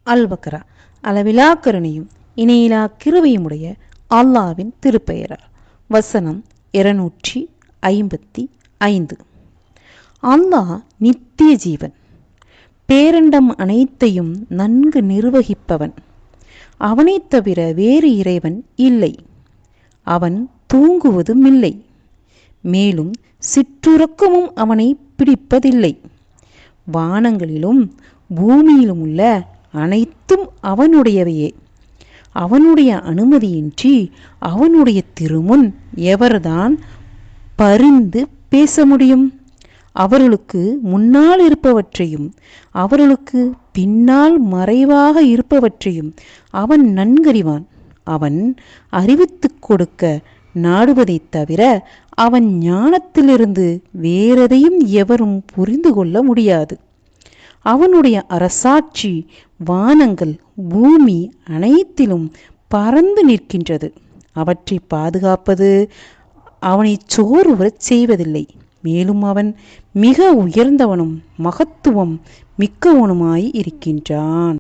அல்-பக்ரா. அளவிலா கருணையும் இணையிலா கிருபையுமுடைய அல்லாஹ்வின் திருப்பெயரால். வசனம் 255. அல்லாஹ் நித்திய ஜீவன், பேரண்டம் அனைத்தையும் நன்கு நிர்வகிப்பவன். அவனைத் தவிர வேறு இறைவன் இல்லை. அவன் தூங்குவதும் இல்லை, மேலும் சிற்றுறக்கமும் அவனை பிடிப்பதில்லை. வானங்களிலும் பூமியிலும் உள்ள அனைத்தும் அவனுடையவையே. அவனுடைய அனுமதியின்றி அவனுடைய திருமுன் எவர்தான் பரிந்து பேச முடியும்? அவர்களுக்கு முன்னால் இருப்பவற்றையும் அவர்களுக்கு பின்னால் மறைவாக இருப்பவற்றையும் அவன் நன்கறிவான். அவன் அறிவித்துக் கொடுக்க நாடுவதைத் தவிர அவன் ஞானத்திலிருந்து வேறெதையும் எவரும் புரிந்து கொள்ள முடியாது. அவனுடைய அரசாட்சி வானங்கள் பூமி அனைத்திலும் பறந்து நிற்கின்றது. அவற்றை பாதுகாப்பது அவனை சோர்வுறச் செய்வதில்லை. மேலும் அவன் மிக உயர்ந்தவனும் மகத்துவம் மிக்கவனுமாய் இருக்கின்றான்.